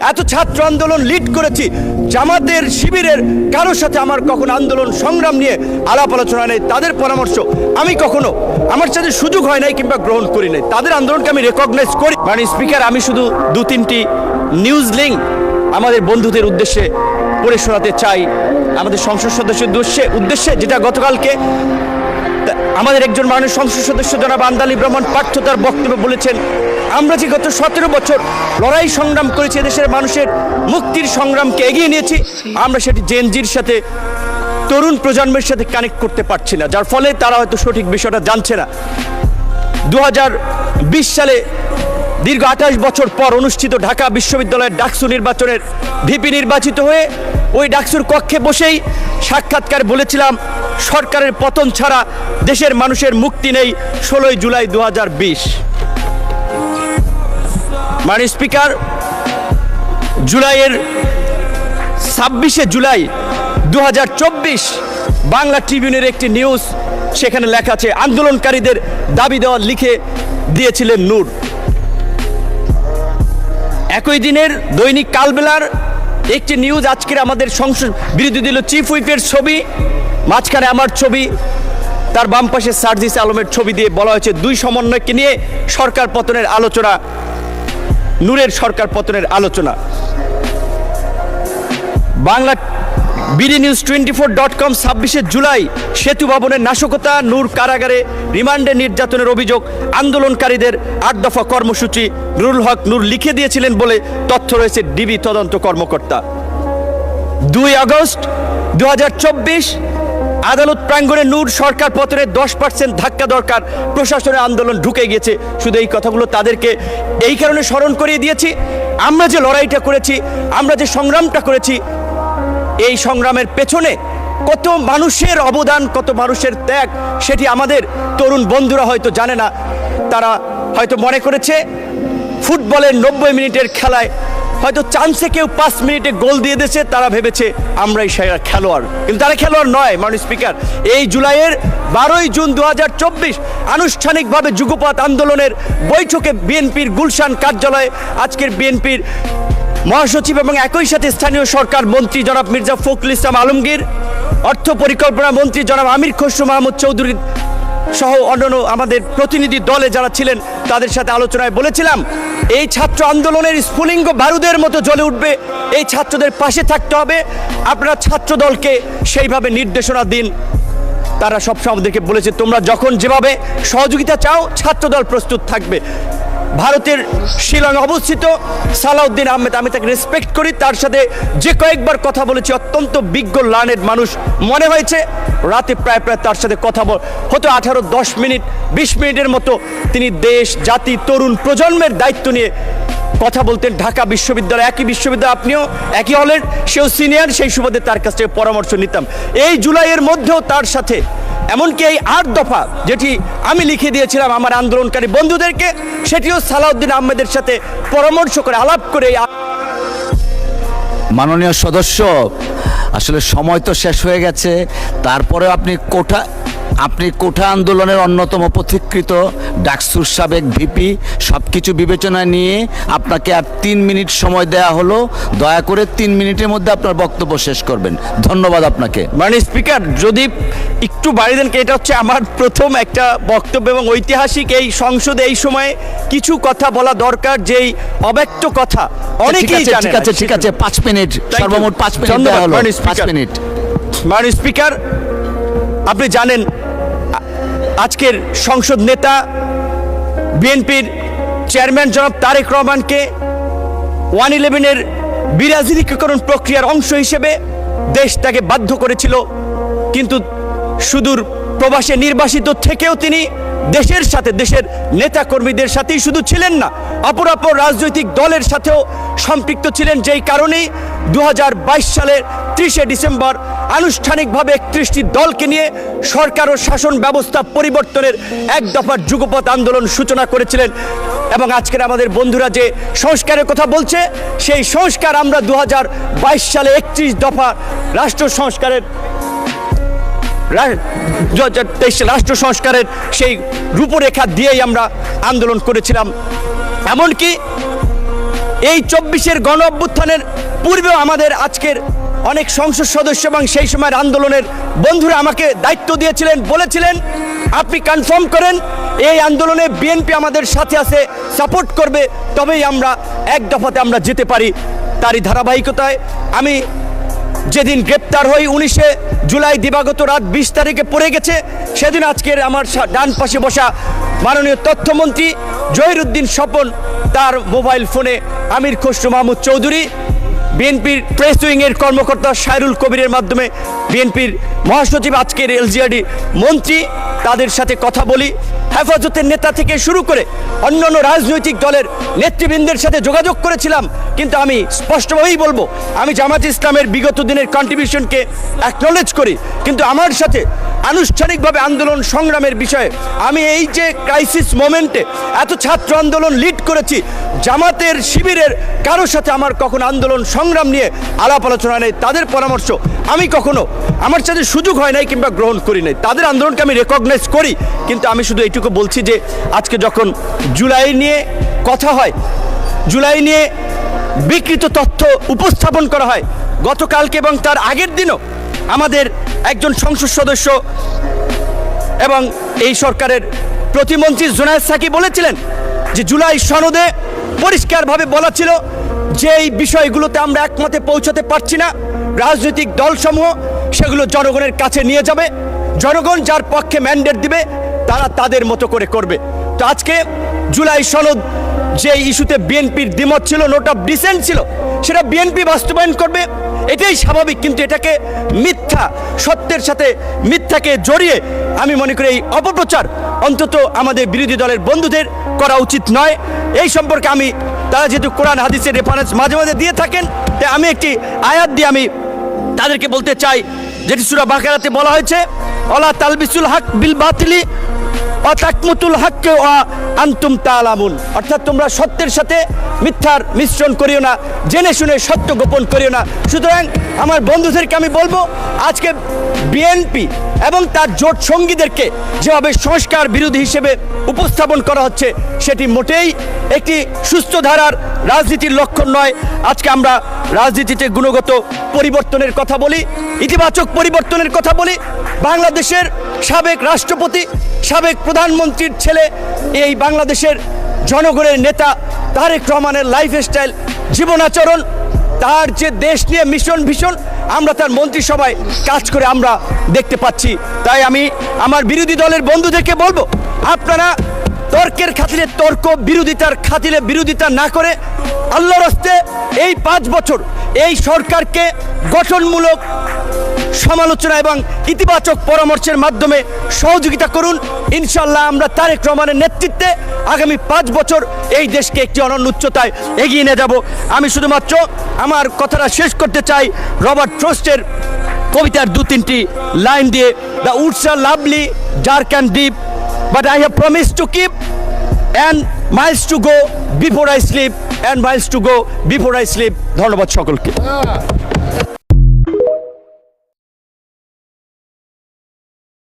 এত ছাত্র আন্দোলন লিড করেছি, জামাতের শিবিরের কারোর সাথে আমার কখনো আন্দোলন সংগ্রাম নিয়ে আলাপ আলোচনা নেই। তাদের পরামর্শ আমি কখনো আমার সাথে সুযোগ হয় নাই কিংবা গ্রহণ করি নাই। তাদের আন্দোলনকে আমি রেকগনাইজ করি। মানে স্পিকার, আমি শুধু 2-3টি নিউজ লিঙ্ক আমাদের বন্ধুদের উদ্দেশ্যে পড়ে শোনাতে চাই, আমাদের সংসদ সদস্যের উদ্দেশ্যে, যেটা গতকালকে আমাদের একজন মাননীয় সংসদ সদস্য জনাব আন্দালিব রহমান পার্থ তার বক্তব্যে বলেছেন, আমরা যে গত 17 বছর লড়াই সংগ্রাম করেছি, দেশের মানুষের মুক্তির সংগ্রামকে এগিয়ে নিয়েছি, আমরা সেটি জেনজির সাথে, তরুণ প্রজন্মের সাথে কানেক্ট করতে পারছি না, যার ফলে তারা হয়তো সঠিক বিষয়টা জানছে না। 2020 সালে দীর্ঘ 28 বছর পর অনুষ্ঠিত ঢাকা বিশ্ববিদ্যালয়ের ডাকসু নির্বাচনের ভিপি নির্বাচিত হয়ে ওই ডাকসুর কক্ষে বসেই সাক্ষাৎকারে বলেছিলাম, সরকারের পতন ছাড়া দেশের মানুষের মুক্তি নেই। 16 জুলাই 2020। মাননীয় স্পিকার, জুলাইয়ের 26শে জুলাই 2024 বাংলা ট্রিবিউনের একটি নিউজ, সেখানে লেখা আছে, আন্দোলনকারীদের দাবি দেওয়া লিখে দিয়েছিলেন নূর। একই দিনের দৈনিক কালবেলার একটি নিউজ, আজকের আমাদের সংসদ বিরোধী দল চিফ হুইপের ছবি, মাঝখানে আমার ছবি, তার বাম পাশে সার্জিস আলমের ছবি দিয়ে বলা হয়েছে 2 সমন্বয়কে নিয়ে সরকার পতনের আলোচনা, নূরের সরকার পতনের আলোচনা। বাংলা BDNews24.com 26শে জুলাই, সেতু ভবনের নাশকতা, নূর কারাগারে রিমান্ডে নির্যাতনের অভিযোগ, আন্দোলনকারীদের 8 দফা কর্মসূচি নুরুল হক নূর লিখে দিয়েছিলেন বলে তথ্য রয়েছে ডিবি তদন্ত কর্মকর্তা। 2 আগস্ট 2024 আদালত প্রাঙ্গণে নূর সরকার পতনের 10% ধাক্কা দরকার, প্রশাসনের আন্দোলন ঢুকে গিয়েছে। শুধু এই কথাগুলো তাদেরকে এই কারণে স্মরণ করিয়ে দিয়েছি, আমরা যে লড়াইটা করেছি, আমরা যে সংগ্রামটা করেছি, এই সংগ্রামের পেছনে কত মানুষের অবদান, কত মানুষের ত্যাগ, সেটি আমাদের তরুণ বন্ধুরা হয়তো জানে না। তারা হয়তো মনে করেছে ফুটবলের 90 মিনিটের খেলায় হয়তো চান্সে কেউ 5 মিনিটে গোল দিয়ে দিয়েছে, তারা ভেবেছে আমরাই সেরা খেলোয়াড়, কিন্তু তারা খেলোয়াড় নয়। মাননীয় স্পিকার, এই জুলাইয়ের 12ই জুন 2024 আনুষ্ঠানিকভাবে যুগপৎ আন্দোলনের বৈঠকে বিএনপির গুলশান কার্যালয়ে আজকের বিএনপির মহাসচিব এবং একই সাথে স্থানীয় সরকার মন্ত্রী জনাব মির্জা ফখরুল ইসলাম আলমগীর, অর্থ পরিকল্পনা মন্ত্রী জনাব আমির খসরু মাহমুদ চৌধুরী সহ অন্যান্য আমাদের প্রতিনিধি দলে যারা ছিলেন, তাদের সাথে আলোচনায় বলেছিলাম, এই ছাত্র আন্দোলনের স্ফুলিঙ্গ বারুদের মতো জ্বলে উঠবে, এই ছাত্রদের পাশে থাকতে হবে, আপনারা ছাত্র দলকে সেইভাবে নির্দেশনা দিন। তারা সবসময় আমাদেরকে বলেছে, তোমরা যখন যেভাবে সহযোগিতা চাও, ছাত্রদল প্রস্তুত থাকবে। ভারতের শিলং অবস্থিত সালাউদ্দিন আহমেদ, আমি তাকে রেসপেক্ট করি, তার সাথে যে কয়েকবার কথা বলেছি, অত্যন্ত বিজ্ঞ লার্নেড মানুষ মনে হয়েছে। রাতে প্রায় তার সাথে কথা হতো 10 মিনিট 20 মিনিটের মতো। তিনি দেশ, জাতি, তরুণ প্রজন্মের দায়িত্ব নিয়ে কথা বলতেন। ঢাকা বিশ্ববিদ্যালয়, একই বিশ্ববিদ্যালয়, আপনিও একই হলের, সেও সিনিয়র, সেই সুবাদে তার কাছ থেকে পরামর্শ নিতাম। এই জুলাইয়ের মধ্যেও তার সাথে এমনকি এই 8 দফা যেটি আমি লিখে দিয়েছিলাম আমার আন্দোলনকারী বন্ধুদেরকে, সেটিও সালাউদ্দিন আহমেদের সাথে পরামর্শ করে, আলাপ করে। মাননীয় সদস্য, আসলে সময় তো শেষ হয়ে গেছে, তারপরে আপনি কোঠা আন্দোলনের অন্যতম পথিকৃত ডাকসুর সাবেক ভিপি, সব কিছু বিবেচনায় নিয়ে আপনাকে আর 3 মিনিট সময় দেয়া হলো। দয়া করে 3 মিনিটের মধ্যে আপনার বক্তব্য শেষ করবেন। ধন্যবাদ আপনাকে। মানে স্পিকার, যদি একটু বাড়িয়ে দেন, এটা হচ্ছে আমার প্রথম একটা বক্তব্য এবং ঐতিহাসিক এই সংসদে এই সময়ে কিছু কথা বলা দরকার, যেই অব্যক্ত কথা অনেকেই জানে। ঠিক আছে 5 মিনিট, সর্বমোট 5 মিনিট দেয়া হলো। 5 মিনিট। মানে স্পিকার, আপনি জানেন আজকের সংসদ নেতা বিএনপির চেয়ারম্যান জনাব তারেক রহমানকে 111-এর বিরাজনীতিকরণ প্রক্রিয়ার অংশ হিসেবে দেশ তাকে বাধ্য করেছিল, কিন্তু সুদূর প্রবাসে নির্বাসিত থেকেও তিনি দেশের সাথে, দেশের নেতা কর্মীদের সাথেই শুধু ছিলেন না, অপর রাজনৈতিক দলের সাথেও সম্পৃক্ত ছিলেন। যেই কারণেই 2022 সালের 30শে ডিসেম্বর আনুষ্ঠানিকভাবে 31টি দলকে নিয়ে সরকার ও শাসন ব্যবস্থা পরিবর্তনের 1 দফার যুগপৎ আন্দোলন সূচনা করেছিলেন। এবং আজকের আমাদের বন্ধুরা যে সংস্কারের কথা বলছে, সেই সংস্কার আমরা 2022 সালে 31 দফা রাষ্ট্র সংস্কারের রাষ্ট্র সংস্কারের সেই রূপরেখা দিয়েই আমরা আন্দোলন করেছিলাম। এমনকি এই 24-এর গণ অভ্যুত্থানের পূর্বেও আমাদের আজকের অনেক সংসদ সদস্য এবং সেই সময়ের আন্দোলনের বন্ধুরা আমাকে দায়িত্ব দিয়েছিলেন, বলেছিলেন আপনি কনফার্ম করেন এই আন্দোলনে বিএনপি আমাদের সাথে আছে, সাপোর্ট করবে, তবেই আমরা এক দফাতে আমরা যেতে পারি। তারই ধারাবাহিকতায় আমি যেদিন গ্রেপ্তার হই 19 জুলাই দিবাগত রাত 20 তারিখে পড়ে গেছে, সেদিন আজকের আমার ডান পাশে বসা মাননীয় তথ্যমন্ত্রী জহিরুদ্দিন স্বপন তার মোবাইল ফোনে আমির খসরু মাহমুদ চৌধুরী, বিএনপির প্রেস উইংয়ের কর্মকর্তা সাইরুল কবিরের মাধ্যমে বিএনপির মহাসচিব আজকের এলজিআরডি মন্ত্রী, তাদের সাথে কথা বলি। হেফাজতের নেতা থেকে শুরু করে অন্যান্য রাজনৈতিক দলের নেতৃবৃন্দের সাথে যোগাযোগ করেছিলাম, কিন্তু আমি স্পষ্টভাবেই বলবো আমি জামাত ইসলামের বিগত দিনের কন্ট্রিবিউশনকে অ্যাকনলেজ করি, কিন্তু আমার সাথে আনুষ্ঠানিকভাবে আন্দোলন সংগ্রামের বিষয়ে আমি এই যে ক্রাইসিস মোমেন্টে এত ছাত্র আন্দোলন লিড করেছি, জামাতের শিবিরের কারোর সাথে আমার কখনো আন্দোলন সংগ্রাম নিয়ে আলাপ আলোচনা নেই। তাদের পরামর্শ আমি কখনো আমার সাথে সুযোগ হয় নাই কিংবা গ্রহণ করি নাই, তাদের আন্দোলনকে আমি রেকগনাইজ করি। কিন্তু আমি শুধু এইটুকু বলছি যে আজকে যখন জুলাই নিয়ে কথা হয়, জুলাই নিয়ে বিকৃত তথ্য উপস্থাপন করা হয়, গতকালকে এবং তার আগের দিনও আমাদের একজন সংসদ সদস্য এবং এই সরকারের প্রতিমন্ত্রী জুনায়েদ সাকি বলেছিলেন যে জুলাই সনদে পরিষ্কারভাবে বলা ছিল যে এই বিষয়গুলোতে আমরা একমতে পৌঁছাতে পারছি না, রাজনৈতিক দলসমূহ সেগুলো জনগণের কাছে নিয়ে যাবে, জনগণ যার পক্ষে ম্যান্ডেট দিবে তারা তাদের মতো করে করবে। তো আজকে জুলাই সনদ যে ইস্যুতে বিএনপির দ্বিমত ছিল, নোট অফ ডিসেন্ট ছিল, সেটা বিএনপি বাস্তবায়ন করবে, এটাই স্বাভাবিক। কিন্তু এটাকে মিথ্যা, সত্যের সাথে মিথ্যাকে জড়িয়ে আমি মনে করি এই অপপ্রচার অন্তত আমাদের বিরোধী দলের বন্ধুদের করা উচিত নয়। এই সম্পর্কে আমি, তারা যেহেতু কোরআন হাদিসের রেফারেন্স মাঝে মাঝে দিয়ে থাকেন, তাই আমি একটি আয়াত দিয়ে আমি তাদেরকে বলতে চাই, যেটি সূরা বাকারাতে বলা হয়েছে, ওয়ালা তালবিসুল হক বিল বাতিলি ওয়া তাকমুতুল হককে ওয়া আনতুম তাআলামুন, অর্থাৎ তোমরা সত্যের সাথে মিথ্যার মিশ্রণ করিও না, জেনে শুনে সত্য গোপন করিও না। সুতরাং আমার বন্ধুদেরকে আমি বলবো, আজকে বিএনপি এবং তার জোট সঙ্গীদেরকে যেভাবে সংস্কার বিরোধী হিসেবে উপস্থাপন করা হচ্ছে, সেটি মোটেই একটি সুস্থ ধারার রাজনীতির লক্ষণ নয়। আজকে আমরা রাজনীতিতে গুণগত পরিবর্তনের কথা বলি, ইতিবাচক পরিবর্তনের কথা বলি। বাংলাদেশের সাবেক রাষ্ট্রপতি, সাবেক প্রধানমন্ত্রীর ছেলে, এই বাংলাদেশের জনগণের নেতা তারেক রহমানের লাইফস্টাইল, জীবন আচরণ, তার যে দেশ নিয়ে মিশন ভীষণ, আমরা তার মন্ত্রিসভায় কাজ করে আমরা দেখতে পাচ্ছি। তাই আমি আমার বিরোধী দলের বন্ধুদেরকে বলবো, আপনারা তর্কের খাতিরে তর্ক, বিরোধিতার খাতিরে বিরোধিতা না করে আল্লাহর রাস্তে এই 5 বছর এই সরকারকে গঠনমূলক সমালোচনা এবং ইতিবাচক পরামর্শের মাধ্যমে সহযোগিতা করুন। ইনশাল্লাহ আমরা তারেক রহমানের নেতৃত্বে আগামী 5 বছর এই দেশকে একটি অনন্য উচ্চতায় এগিয়ে নিয়ে যাব। আমি শুধুমাত্র আমার কথাটা শেষ করতে চাই রবার্ট ফ্রস্টের কবিতার 2-3টি লাইন দিয়ে, the woods are lovely, dark and deep, but I have promise to keep, and miles to go before I sleep, and miles to go before I sleep. ধন্যবাদ সকলকে।